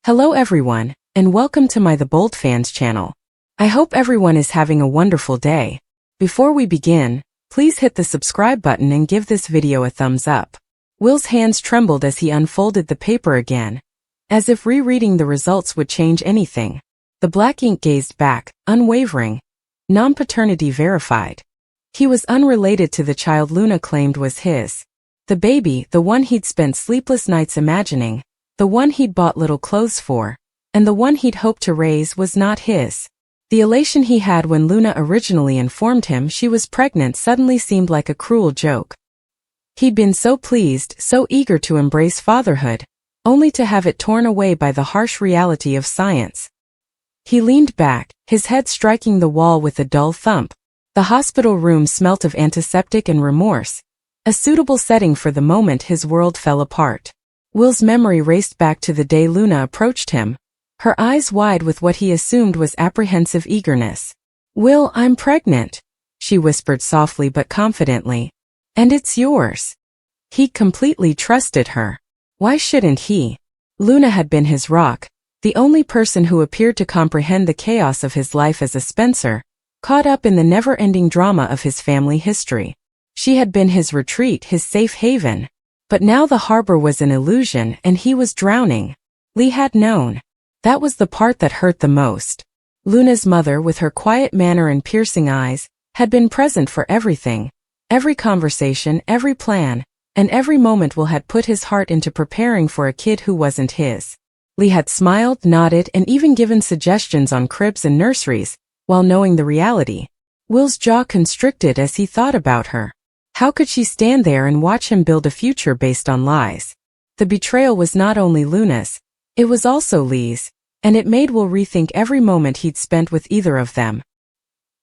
Hello everyone, and welcome to my The Bold Fans channel. I hope everyone is having a wonderful day. Before we begin, please hit the subscribe button and give this video a thumbs up. Will's hands trembled as he unfolded the paper again, as if rereading the results would change anything. The black ink gazed back, unwavering. Non-paternity verified. He was unrelated to the child Luna claimed was his. The baby, the one he'd spent sleepless nights imagining, the one he'd bought little clothes for, and the one he'd hoped to raise was not his. The elation he had when Luna originally informed him she was pregnant suddenly seemed like a cruel joke. He'd been so pleased, so eager to embrace fatherhood, only to have it torn away by the harsh reality of science. He leaned back, his head striking the wall with a dull thump. The hospital room smelt of antiseptic and remorse, a suitable setting for the moment his world fell apart. Will's memory raced back to the day Luna approached him, her eyes wide with what he assumed was apprehensive eagerness. "Will, I'm pregnant," she whispered softly but confidently. "And it's yours." He completely trusted her. Why shouldn't he? Luna had been his rock, the only person who appeared to comprehend the chaos of his life as a Spencer, caught up in the never-ending drama of his family history. She had been his retreat, his safe haven. But now the harbor was an illusion and he was drowning. Lee had known. That was the part that hurt the most. Luna's mother, with her quiet manner and piercing eyes, had been present for everything. Every conversation, every plan, and every moment Will had put his heart into preparing for a kid who wasn't his. Lee had smiled, nodded, and even given suggestions on cribs and nurseries, while knowing the reality. Will's jaw constricted as he thought about her. How could she stand there and watch him build a future based on lies? The betrayal was not only Luna's, it was also Lee's, and it made Will rethink every moment he'd spent with either of them.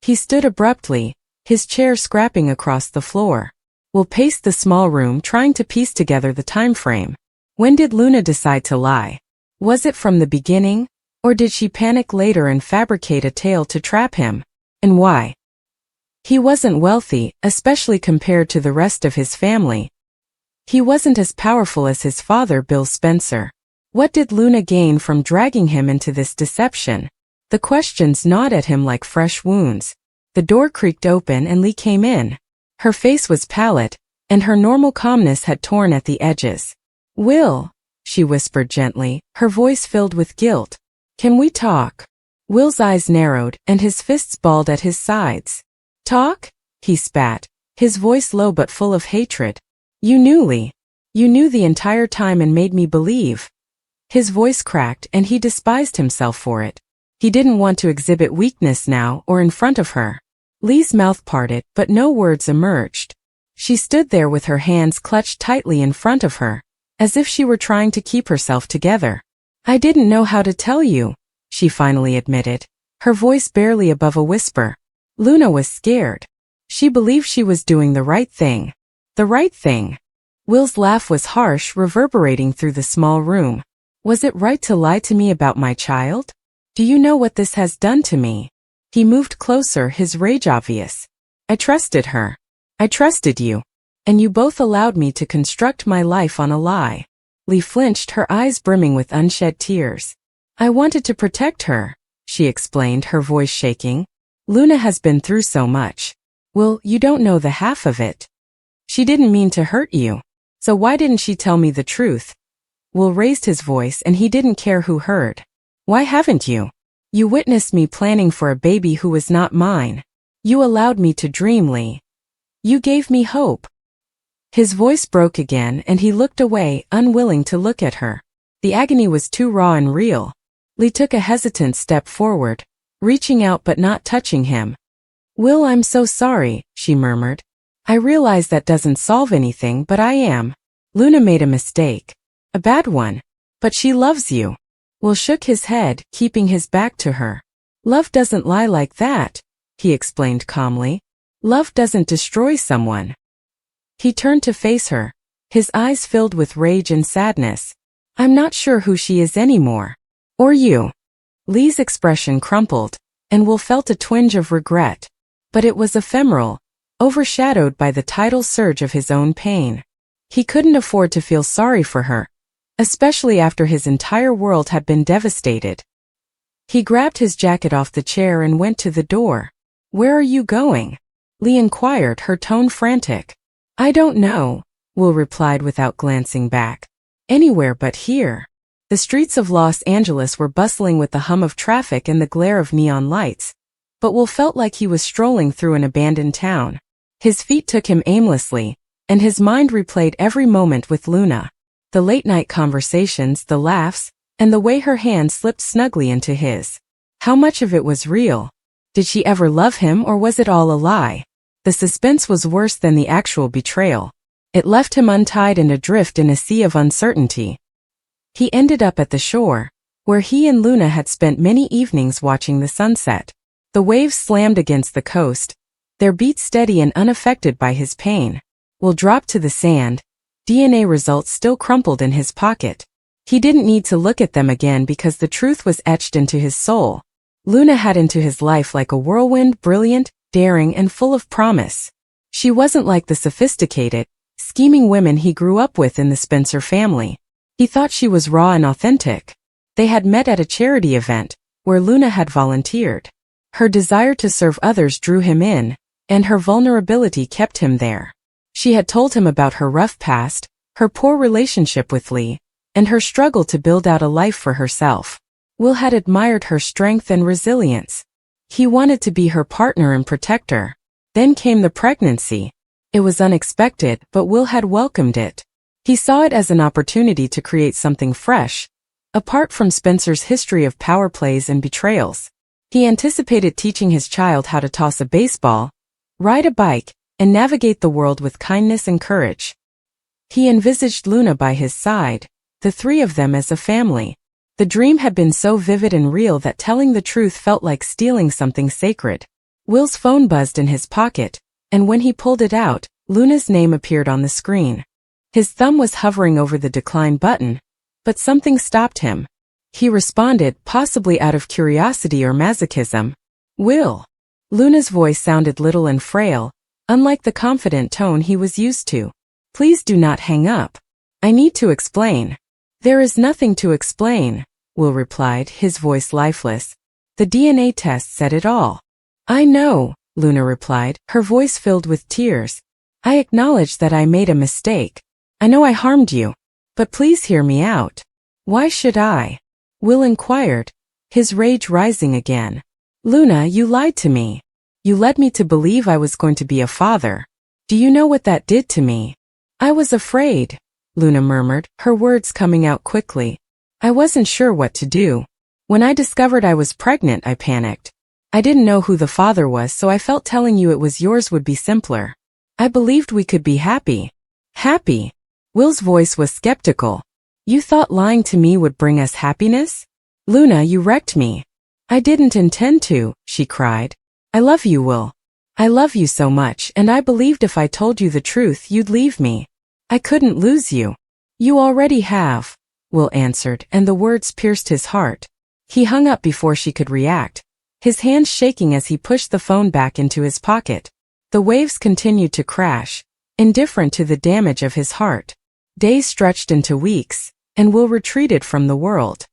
He stood abruptly, his chair scraping across the floor. Will paced the small room trying to piece together the time frame. When did Luna decide to lie? Was it from the beginning, or did she panic later and fabricate a tale to trap him? And why? He wasn't wealthy, especially compared to the rest of his family. He wasn't as powerful as his father, Bill Spencer. What did Luna gain from dragging him into this deception? The questions gnawed at him like fresh wounds. The door creaked open and Lee came in. Her face was pallid, and her normal calmness had torn at the edges. "Will," she whispered gently, her voice filled with guilt. "Can we talk?" Will's eyes narrowed, and his fists balled at his sides. "Talk?" he spat, his voice low but full of hatred. "You knew, Lee. You knew the entire time and made me believe." His voice cracked and he despised himself for it. He didn't want to exhibit weakness now or in front of her. Lee's mouth parted, but no words emerged. She stood there with her hands clutched tightly in front of her, as if she were trying to keep herself together. "I didn't know how to tell you," she finally admitted, her voice barely above a whisper. Luna was scared. She believed she was doing the right thing. The right thing. Will's laugh was harsh, reverberating through the small room. "Was it right to lie to me about my child? Do you know what this has done to me?" He moved closer, his rage obvious. "I trusted her. I trusted you. And you both allowed me to construct my life on a lie." Lee flinched, her eyes brimming with unshed tears. "I wanted to protect her," she explained, her voice shaking. "Luna has been through so much. Will, you don't know the half of it. She didn't mean to hurt you. So why didn't she tell me the truth?" Will raised his voice and he didn't care who heard. "Why haven't you? You witnessed me planning for a baby who was not mine. You allowed me to dream, Lee. You gave me hope." His voice broke again and he looked away, unwilling to look at her. The agony was too raw and real. Lee took a hesitant step forward, reaching out but not touching him. "Will, I'm so sorry," she murmured. "I realize that doesn't solve anything, but I am. Luna made a mistake. A bad one. But she loves you." Will shook his head, keeping his back to her. "Love doesn't lie like that," he explained calmly. "Love doesn't destroy someone." He turned to face her, his eyes filled with rage and sadness. "I'm not sure who she is anymore. Or you." Lee's expression crumpled, and Will felt a twinge of regret. But it was ephemeral, overshadowed by the tidal surge of his own pain. He couldn't afford to feel sorry for her. especially after his entire world had been devastated. He grabbed his jacket off the chair and went to the door. "Where are you going?" Lee inquired, her tone frantic. "I don't know," Will replied without glancing back. "Anywhere but here." The streets of Los Angeles were bustling with the hum of traffic and the glare of neon lights, but Will felt like he was strolling through an abandoned town. His feet took him aimlessly, and his mind replayed every moment with Luna. The late-night conversations, the laughs, and the way her hand slipped snugly into his. How much of it was real? Did she ever love him, or was it all a lie? The suspense was worse than the actual betrayal. It left him untied and adrift in a sea of uncertainty. He ended up at the shore, where he and Luna had spent many evenings watching the sunset. The waves slammed against the coast, their beat steady and unaffected by his pain. Will dropped to the sand, DNA results still crumpled in his pocket. He didn't need to look at them again because the truth was etched into his soul. Luna had into his life like a whirlwind, brilliant, daring, and full of promise. She wasn't like the sophisticated, scheming women he grew up with in the Spencer family. He thought she was raw and authentic. They had met at a charity event, where Luna had volunteered. Her desire to serve others drew him in, and her vulnerability kept him there. She had told him about her rough past, her poor relationship with Lee, and her struggle to build out a life for herself. Will had admired her strength and resilience. He wanted to be her partner and protector. Then came the pregnancy. It was unexpected, but Will had welcomed it. He saw it as an opportunity to create something fresh, apart from Spencer's history of power plays and betrayals. He anticipated teaching his child how to toss a baseball, ride a bike, and navigate the world with kindness and courage. He envisaged Luna by his side, the three of them as a family. The dream had been so vivid and real that telling the truth felt like stealing something sacred. Will's phone buzzed in his pocket, and when he pulled it out, Luna's name appeared on the screen. His thumb was hovering over the decline button, but something stopped him. He responded, possibly out of curiosity or masochism. "Will." Luna's voice sounded little and frail, unlike the confident tone he was used to. "Please do not hang up. I need to explain." "There is nothing to explain," Will replied, his voice lifeless. "The DNA test said it all." "I know," Luna replied, her voice filled with tears. "I acknowledge that I made a mistake. I know I harmed you. But please hear me out." "Why should I?" Will inquired, his rage rising again. "Luna, you lied to me. You led me to believe I was going to be a father. Do you know what that did to me?" "I was afraid," Luna murmured, her words coming out quickly. "I wasn't sure what to do. When I discovered I was pregnant, I panicked. I didn't know who the father was, so I felt telling you it was yours would be simpler. I believed we could be happy." "Happy?" Will's voice was skeptical. "You thought lying to me would bring us happiness? Luna, you wrecked me." "I didn't intend to," she cried. "I love you, Will. I love you so much, and I believed if I told you the truth, you'd leave me. I couldn't lose you." "You already have," Will answered, and the words pierced his heart. He hung up before she could react, his hands shaking as he pushed the phone back into his pocket. The waves continued to crash, indifferent to the damage of his heart. Days stretched into weeks, and Will retreated from the world.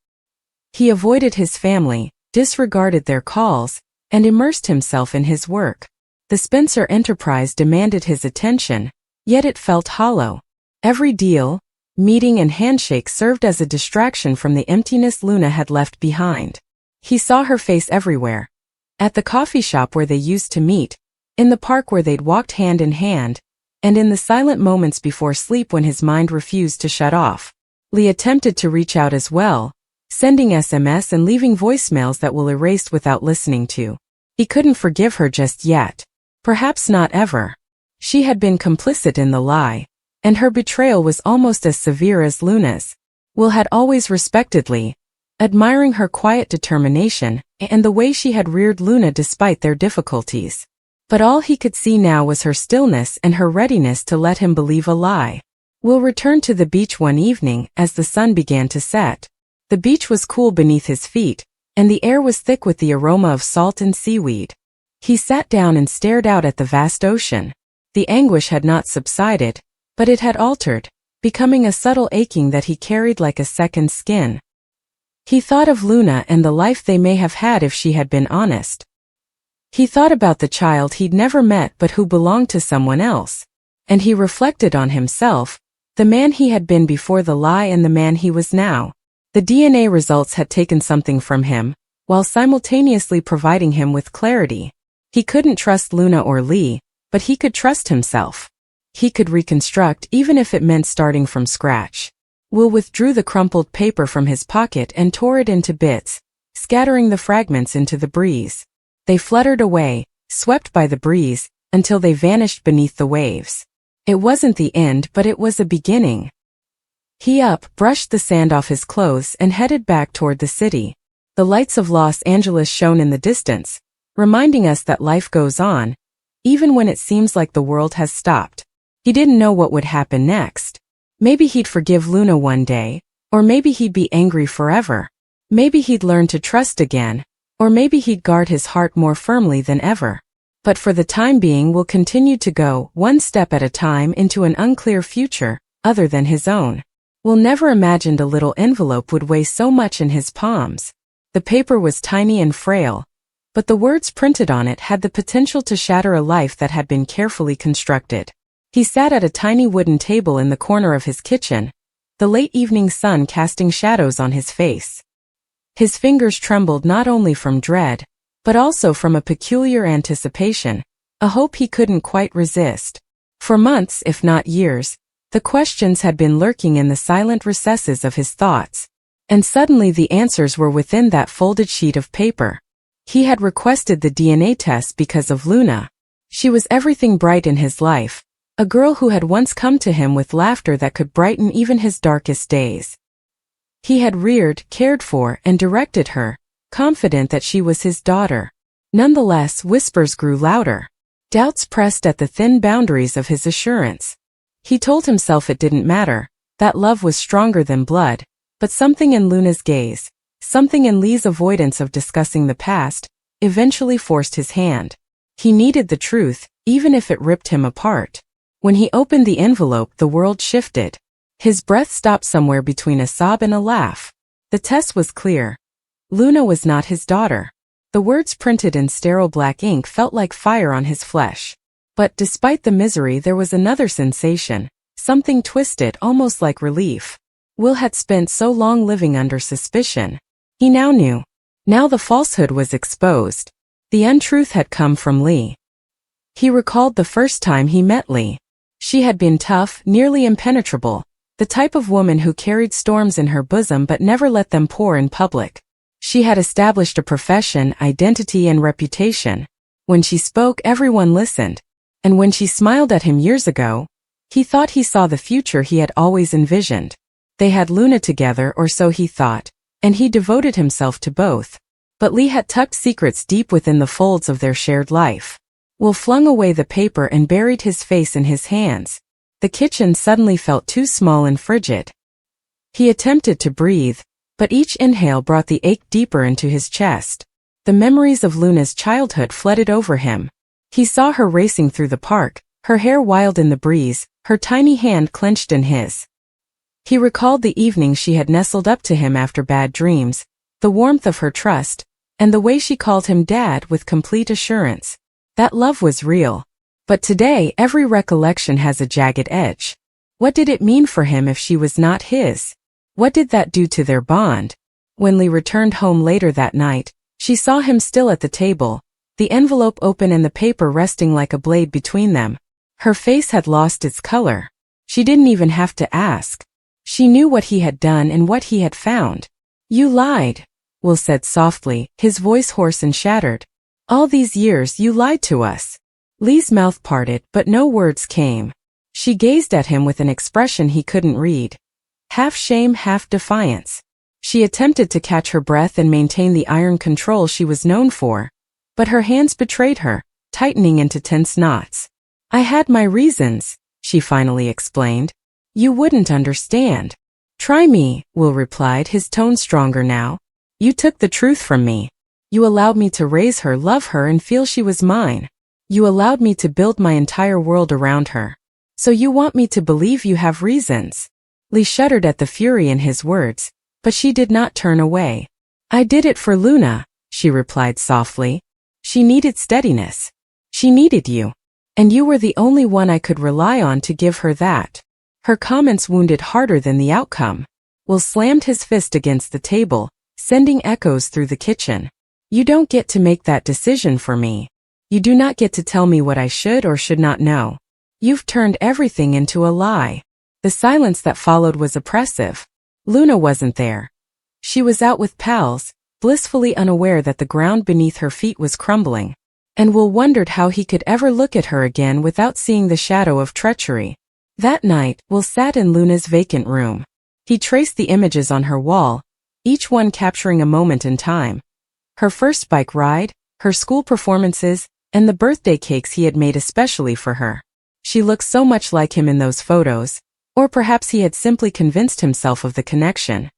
He avoided his family, disregarded their calls, and immersed himself in his work. The Spencer enterprise demanded his attention, yet it felt hollow. Every deal, meeting and handshake served as a distraction from the emptiness Luna had left behind. He saw her face everywhere. At the coffee shop where they used to meet, in the park where they'd walked hand in hand, and in the silent moments before sleep when his mind refused to shut off. Lee attempted to reach out as well, sending SMS and leaving voicemails that Will erased without listening to. He couldn't forgive her just yet. Perhaps not ever. She had been complicit in the lie, and her betrayal was almost as severe as Luna's. Will had always respected Lee, admiring her quiet determination and the way she had reared Luna despite their difficulties. But all he could see now was her stillness and her readiness to let him believe a lie. Will returned to the beach one evening as the sun began to set. The beach was cool beneath his feet, and the air was thick with the aroma of salt and seaweed. He sat down and stared out at the vast ocean. The anguish had not subsided, but it had altered, becoming a subtle aching that he carried like a second skin. He thought of Luna and the life they may have had if she had been honest. He thought about the child he'd never met but who belonged to someone else. And he reflected on himself, the man he had been before the lie and the man he was now. The DNA results had taken something from him, while simultaneously providing him with clarity. He couldn't trust Luna or Lee, but he could trust himself. He could reconstruct even if it meant starting from scratch. Will withdrew the crumpled paper from his pocket and tore it into bits, scattering the fragments into the breeze. They fluttered away, swept by the breeze, until they vanished beneath the waves. It wasn't the end, but it was a beginning. He brushed the sand off his clothes and headed back toward the city. The lights of Los Angeles shone in the distance, reminding us that life goes on, even when it seems like the world has stopped. He didn't know what would happen next. Maybe he'd forgive Luna one day, or maybe he'd be angry forever. Maybe he'd learn to trust again, or maybe he'd guard his heart more firmly than ever. But for the time being we'll continue to go, one step at a time, into an unclear future, other than his own. Will never imagined a little envelope would weigh so much in his palms. The paper was tiny and frail, but the words printed on it had the potential to shatter a life that had been carefully constructed. He sat at a tiny wooden table in the corner of his kitchen, the late evening sun casting shadows on his face. His fingers trembled not only from dread, but also from a peculiar anticipation, a hope he couldn't quite resist. For months, if not years, the questions had been lurking in the silent recesses of his thoughts, and suddenly the answers were within that folded sheet of paper. He had requested the DNA test because of Luna. She was everything bright in his life, a girl who had once come to him with laughter that could brighten even his darkest days. He had reared, cared for, and directed her, confident that she was his daughter. Nonetheless, whispers grew louder. Doubts pressed at the thin boundaries of his assurance. He told himself it didn't matter, that love was stronger than blood, but something in Luna's gaze, something in Lee's avoidance of discussing the past, eventually forced his hand. He needed the truth, even if it ripped him apart. When he opened the envelope, the world shifted. His breath stopped somewhere between a sob and a laugh. The test was clear. Luna was not his daughter. The words printed in sterile black ink felt like fire on his flesh. But despite the misery, there was another sensation, something twisted, almost like relief. Will had spent so long living under suspicion. He now knew. Now the falsehood was exposed. The untruth had come from Lee. He recalled the first time he met Lee. She had been tough, nearly impenetrable, the type of woman who carried storms in her bosom but never let them pour in public. She had established a profession, identity, and reputation. When she spoke, everyone listened. And when she smiled at him years ago, he thought he saw the future he had always envisioned. They had Luna together, or so he thought, and he devoted himself to both. But Lee had tucked secrets deep within the folds of their shared life. Will flung away the paper and buried his face in his hands. The kitchen suddenly felt too small and frigid. He attempted to breathe, but each inhale brought the ache deeper into his chest. The memories of Luna's childhood flooded over him. He saw her racing through the park, her hair wild in the breeze, her tiny hand clenched in his. He recalled the evening she had nestled up to him after bad dreams, the warmth of her trust, and the way she called him Dad with complete assurance. That love was real. But today, every recollection has a jagged edge. What did it mean for him if she was not his? What did that do to their bond? When Lee returned home later that night, she saw him still at the table, the envelope open and the paper resting like a blade between them. Her face had lost its color. She didn't even have to ask. She knew what he had done and what he had found. "You lied," Will said softly, his voice hoarse and shattered. "All these years you lied to us." Lee's mouth parted, but no words came. She gazed at him with an expression he couldn't read. Half shame, half defiance. She attempted to catch her breath and maintain the iron control she was known for, but her hands betrayed her, tightening into tense knots. "I had my reasons," she finally explained. "You wouldn't understand." "Try me," Will replied, his tone stronger now. "You took the truth from me. You allowed me to raise her, love her, and feel she was mine. You allowed me to build my entire world around her. So you want me to believe you have reasons?" Lee shuddered at the fury in his words, but she did not turn away. I did it for Luna, she replied softly. She needed steadiness. She needed you. And you were the only one I could rely on to give her that. Her comments wounded harder than the outcome. Will slammed his fist against the table, sending echoes through the kitchen. You don't get to make that decision for me. You do not get to tell me what I should or should not know. You've turned everything into a lie. The silence that followed was oppressive. Luna wasn't there. She was out with pals, blissfully unaware that the ground beneath her feet was crumbling. And Will wondered how he could ever look at her again without seeing the shadow of treachery. That night, Will sat in Luna's vacant room. He traced the images on her wall, each one capturing a moment in time. Her first bike ride, her school performances, and the birthday cakes he had made especially for her. She looked so much like him in those photos, or perhaps he had simply convinced himself of the connection.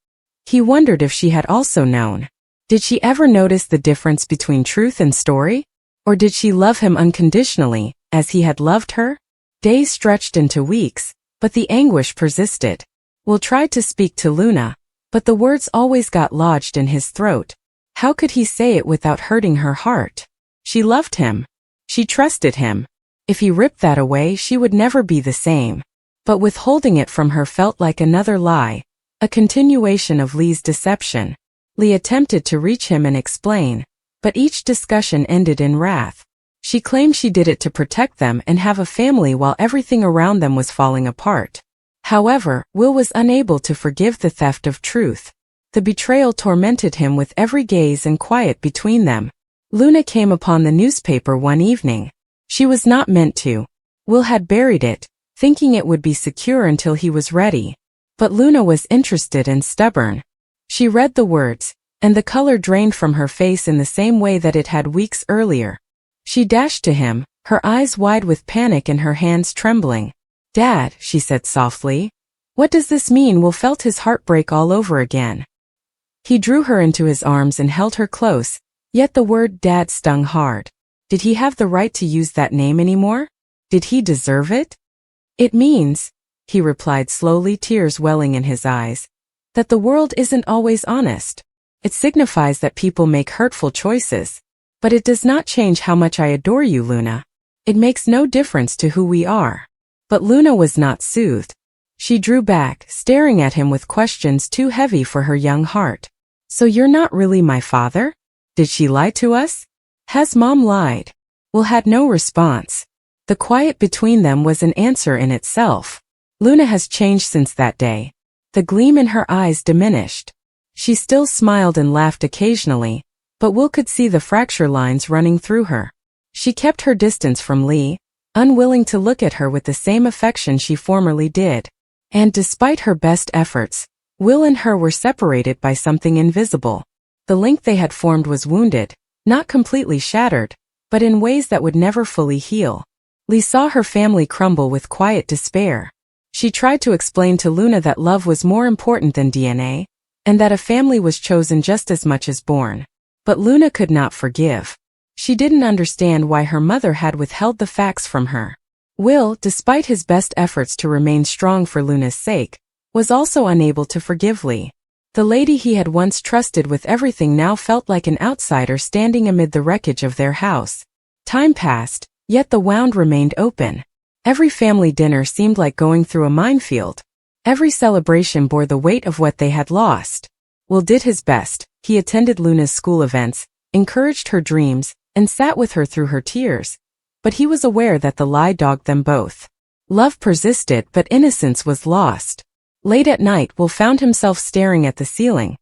He wondered if she had also known. Did she ever notice the difference between truth and story? Or did she love him unconditionally, as he had loved her? Days stretched into weeks, but the anguish persisted. Will tried to speak to Luna, but the words always got lodged in his throat. How could he say it without hurting her heart? She loved him. She trusted him. If he ripped that away, she would never be the same. But withholding it from her felt like another lie, a continuation of Lee's deception. Lee attempted to reach him and explain, but each discussion ended in wrath. She claimed she did it to protect them and have a family while everything around them was falling apart. However, Will was unable to forgive the theft of truth. The betrayal tormented him with every gaze and quiet between them. Luna came upon the newspaper one evening. She was not meant to. Will had buried it, thinking it would be secure until he was ready. But Luna was interested and stubborn. She read the words, and the color drained from her face in the same way that it had weeks earlier. She dashed to him, her eyes wide with panic and her hands trembling. Dad, she said softly. What does this mean? Will felt his heart break all over again. He drew her into his arms and held her close, yet the word Dad stung hard. Did he have the right to use that name anymore? Did he deserve it? It means, he replied slowly, tears welling in his eyes, that the world isn't always honest. It signifies that people make hurtful choices. But it does not change how much I adore you, Luna. It makes no difference to who we are. But Luna was not soothed. She drew back, staring at him with questions too heavy for her young heart. So you're not really my father? Did she lie to us? Has Mom lied? Will had no response. The quiet between them was an answer in itself. Luna has changed since that day. The gleam in her eyes diminished. She still smiled and laughed occasionally, but Will could see the fracture lines running through her. She kept her distance from Lee, unwilling to look at her with the same affection she formerly did. And despite her best efforts, Will and her were separated by something invisible. The link they had formed was wounded, not completely shattered, but in ways that would never fully heal. Lee saw her family crumble with quiet despair. She tried to explain to Luna that love was more important than DNA, and that a family was chosen just as much as born. But Luna could not forgive. She didn't understand why her mother had withheld the facts from her. Will, despite his best efforts to remain strong for Luna's sake, was also unable to forgive Lee. The lady he had once trusted with everything now felt like an outsider standing amid the wreckage of their house. Time passed, yet the wound remained open. Every family dinner seemed like going through a minefield. Every celebration bore the weight of what they had lost. Will did his best. He attended Luna's school events, encouraged her dreams, and sat with her through her tears. But he was aware that the lie dogged them both. Love persisted, but innocence was lost. Late at night, Will found himself staring at the ceiling,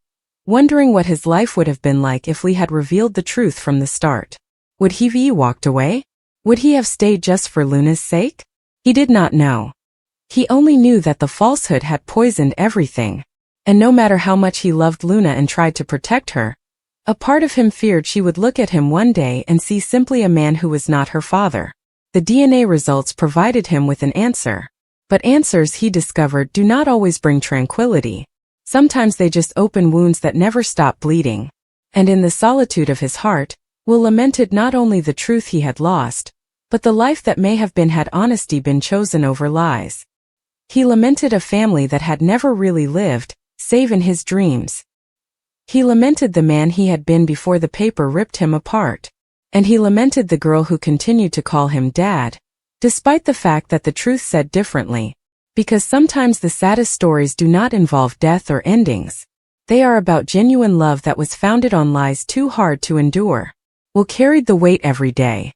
wondering what his life would have been like if Lee had revealed the truth from the start. Would he have walked away? Would he have stayed just for Luna's sake? He did not know. He only knew that the falsehood had poisoned everything. And no matter how much he loved Luna and tried to protect her, a part of him feared she would look at him one day and see simply a man who was not her father. The DNA results provided him with an answer. But answers, he discovered, do not always bring tranquility. Sometimes they just open wounds that never stop bleeding. And in the solitude of his heart, Will lamented not only the truth he had lost, but the life that may have been had honesty been chosen over lies. He lamented a family that had never really lived, save in his dreams. He lamented the man he had been before the paper ripped him apart. And he lamented the girl who continued to call him Dad, despite the fact that the truth said differently. Because sometimes the saddest stories do not involve death or endings. They are about genuine love that was founded on lies too hard to endure. Will carried the weight every day.